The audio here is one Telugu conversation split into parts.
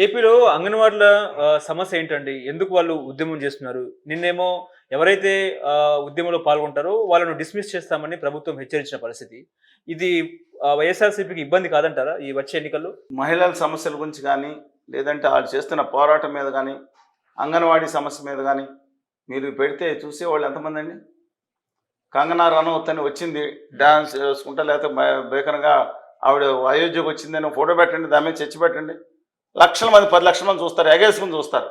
ఏపీలో అంగన్వాడీల సమస్య ఏంటండి? ఎందుకు వాళ్ళు ఉద్యమం చేస్తున్నారు? నిన్నేమో ఎవరైతే ఉద్యమంలో పాల్గొంటారో వాళ్ళను డిస్మిస్ చేస్తామని ప్రభుత్వం హెచ్చరించిన పరిస్థితి. ఇది వైఎస్ఆర్‌సీపీకి ఇబ్బంది కాదంటారా? ఈ వచ్చే ఎన్నికల్లో? మహిళల సమస్యల గురించి కానీ, లేదంటే ఆళ్ళు చేస్తున్న పోరాటం మీద గానీ, అంగన్వాడీ సమస్య మీద గానీ, మీరు పెడితే చూసేవాళ్ళు ఎంతమందండి? కంగనా రనౌత్ అని వచ్చింది. డాన్స్ చేసుకుంటా లేకపోతే భీకరంగా ఆవిడ అయోధ్యకు వచ్చిందని ఫోటో పెట్టండి. దాని మీద చర్చ పెట్టండి. లక్షల మంది 10 లక్షల మంది చూస్తారు. ఎగేసుకుని చూస్తారు.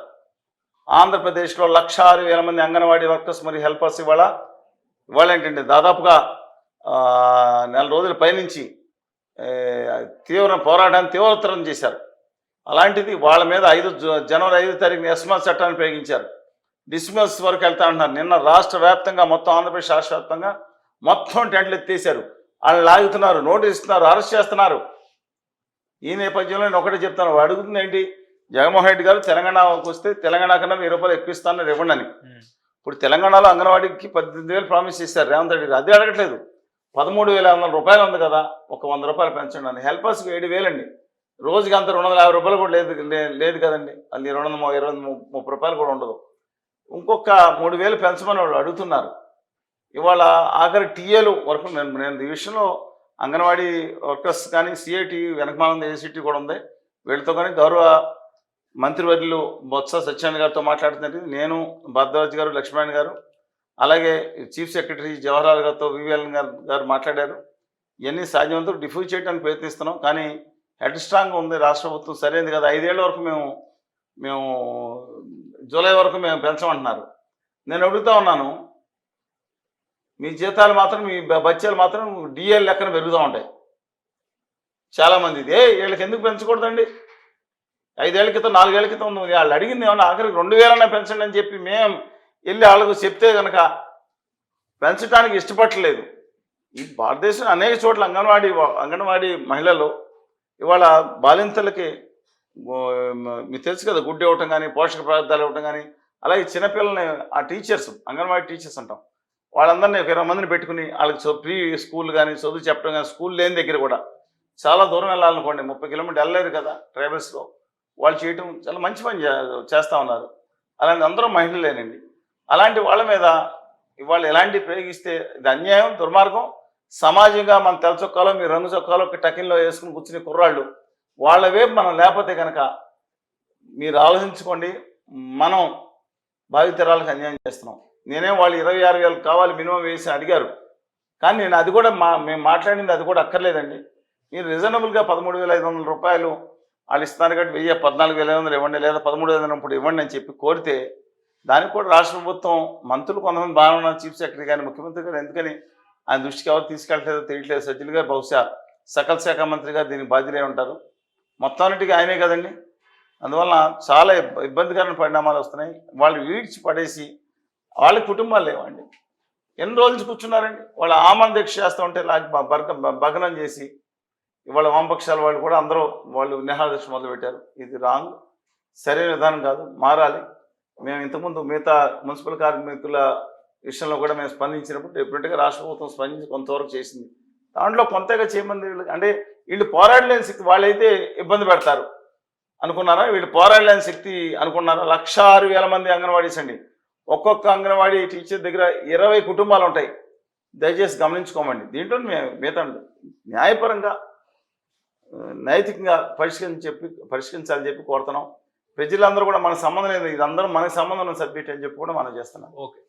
ఆంధ్రప్రదేశ్‌లో 1,06,000 మంది అంగన్వాడీ వర్కర్స్ మరియు హెల్పర్స్ ఇవాళేంటండి దాదాపుగా నెల రోజుల పైనుంచి తీవ్ర పోరాటాన్ని తీవ్రతరం చేశారు. అలాంటిది వాళ్ళ మీద జనవరి 5 తారీఖున ఎస్మా చట్టాన్ని ప్రయోగించారు. డిస్మిస్ వరకు వెళ్తా అంటున్నారు. నిన్న రాష్ట్ర వ్యాప్తంగా మొత్తం ఆంధ్రప్రదేశ్ రాష్ట్ర వ్యాప్తంగా మొత్తం టెంట్లు ఎత్తేసారు. వాళ్ళని లాగుతున్నారు, నోటీస్ ఇస్తున్నారు, అరెస్ట్ చేస్తున్నారు. ఈ నేపథ్యంలో నేను ఒకటే చెప్తాను, అడుగుతుంది ఏంటి, జగన్మోహన్ రెడ్డి గారు తెలంగాణకు వస్తే తెలంగాణ కన్నా 1000 రూపాయలు ఎక్కువ ఇస్తాను ఇవ్వండి అని. ఇప్పుడు తెలంగాణలో అంగన్వాడీకి 18,000 ప్రామిస్ చేశారు రేవంత్ రెడ్డి గారు. అదే అడగట్లేదు. 13,500 రూపాయలు ఉంది కదా, ఒక 100 రూపాయలు పెంచండి అని. హెల్పర్స్కి 7,000 అండి. రోజుకి అంత 250 రూపాయలు కూడా లేదు కదండి. అది 230 రూపాయలు కూడా ఉండదు. ఇంకొక 3,000 పెంచమని వాళ్ళు అడుగుతున్నారు. ఇవాళ ఆఖరి టీఏలు వరకు నేను ఈ విషయంలో అంగన్వాడీ వర్కర్స్ కానీ సిఐటి వెనకమాల ఏసీటీ కూడా ఉంది. వీళ్ళతో కానీ గౌరవ మంత్రివర్యులు బొత్స సత్యనారాయణ గారితో మాట్లాడుతున్నది. నేను భరద్వాజ్ గారు, లక్ష్మణ్ గారు, అలాగే చీఫ్ సెక్రటరీ జవహర్లాల్ గారితో వివిఎల్ గారు మాట్లాడారు. ఇవన్నీ సాధ్యమంతో డిఫ్యూజ్ చేయడానికి ప్రయత్నిస్తున్నాం. కానీ హెడ్ స్ట్రాంగ్ ఉంది రాష్ట్ర ప్రభుత్వం, సరైనది కదా. 5 ఏళ్ల వరకు మేము జూలై వరకు మేము పెంచమంటున్నారు. నేను అడుగుతా ఉన్నాను, మీ జీతాలు మాత్రం, మీ బత్యాలు మాత్రం డిఎల్ లెక్కన పెరుగుతూ ఉంటాయి. చాలామంది వీళ్ళకి ఎందుకు పెంచకూడదండి? 5 ఏళ్ల క్రితం 4 ఏళ్ల క్రితం ఉంది. వాళ్ళు అడిగింది ఏమన్నా ఆఖరికి 2,000 పెంచండి అని చెప్పి మేము వెళ్ళి వాళ్ళకు చెప్తే కనుక పెంచడానికి ఇష్టపడలేదు. ఈ భారతదేశం అనేక చోట్ల అంగన్వాడీ మహిళలు ఇవాళ బాలింతలకి మీకు తెలుసు కదా, గుడ్డు ఇవ్వటం కానీ, పోషక పదార్థాలు ఇవ్వటం కానీ, అలాగే చిన్నపిల్లల్ని ఆ టీచర్స్, అంగన్వాడీ టీచర్స్ అంటాం, వాళ్ళందరినీ 20 మందిని పెట్టుకుని వాళ్ళకి ప్రీ స్కూల్ కానీ చదువు చెప్పడం కానీ, స్కూల్ లేని దగ్గర కూడా చాలా దూరం వెళ్ళాలనుకోండి, 30 కిలోమీటర్లు వెళ్ళలేరు కదా ట్రైబల్స్లో, వాళ్ళు చేయటం చాలా మంచి పని చేస్తూ ఉన్నారు. అలాంటి అందరూ మహిళలేనండి. అలాంటి వాళ్ళ మీద ఇవాళ ఎలాంటి ప్రయోగిస్తే ఇది అన్యాయం, దుర్మార్గం. సమాజంగా మన తెల్ల చొక్కాలో, మీ రంగు చొక్కాలో టకిన్లో వేసుకుని కూర్చునే కుర్రాళ్ళు వాళ్ళ వైపు మనం లేకపోతే కనుక మీరు ఆలోచించుకోండి, మనం భావితరాలకు అన్యాయం చేస్తున్నాం. నేనే వాళ్ళు 26,000 కావాలి మినిమం వేసి అడిగారు. కానీ నేను అది కూడా మేము మాట్లాడింది అది కూడా అక్కర్లేదండి. మీరు రీజనబుల్గా 13,500 రూపాయలు వాళ్ళు ఇస్తున్నారు కాబట్టి 14,500 ఇవ్వండి, లేదా 13,500 ఇప్పుడు ఇవ్వండి అని చెప్పి కోరితే దానికి కూడా రాష్ట్ర ప్రభుత్వం మంత్రులు కొంతమంది బాగానే ఉన్నారు, చీఫ్ సెక్రటరీ కానీ ముఖ్యమంత్రి గారు ఎందుకని ఆయన దృష్టికి ఎవరు తీసుకెళ్ళట్లేదో తెలియట్లేదు. సజ్జలు గారు బహుశా సకల శాఖ మంత్రి గారు దీనికి బాధ్యులై ఉంటారు. మొత్తానికి ఆయనే కదండి. అందువల్ల చాలా ఇబ్బందికరమైన పరిణామాలు వస్తున్నాయి. వాళ్ళు ఈడ్చి పడేసి వాళ్ళ కుటుంబాలు లేవండి. ఎన్ని రోజులు కూర్చున్నారండి. వాళ్ళు ఆమరణ దీక్ష చేస్తూ ఉంటే భగ్నం చేసి ఇవాళ వామపక్షాల వాళ్ళు కూడా అందరూ వాళ్ళు నిరాహార దీక్ష మొదలుపెట్టారు. ఇది రాంగ్, సరైన విధానం కాదు, మారాలి. మేము ఇంతకుముందు మిగతా మున్సిపల్ కార్మికుల విషయంలో కూడా మేము స్పందించినప్పుడు డెఫినెట్గా రాష్ట్ర ప్రభుత్వం స్పందించి కొంతవరకు చేసింది. దాంట్లో కొంతగా చేయమంది అంటే వీళ్ళు పోరాడలేని శక్తి, వాళ్ళైతే ఇబ్బంది పెడతారు అనుకున్నారా? వీళ్ళు పోరాడలేని శక్తి అనుకున్నారా? 1,06,000 మంది అంగన్వాడీస్ అండి. ఒక్కొక్క అంగన్వాడీ టీచర్ దగ్గర 20 కుటుంబాలు ఉంటాయి. దయచేసి గమనించుకోమండి. దీంట్లో మిగతా న్యాయపరంగా నైతికంగా పరిష్కరించాలని చెప్పి కోరుతున్నాం. ప్రజలందరూ కూడా మన సంబంధం లేదు, ఇదందరూ మనకు సంబంధం ఉన్న సబ్జెక్ట్ అని చెప్పి కూడా మనం చేస్తున్నాం. ఓకే.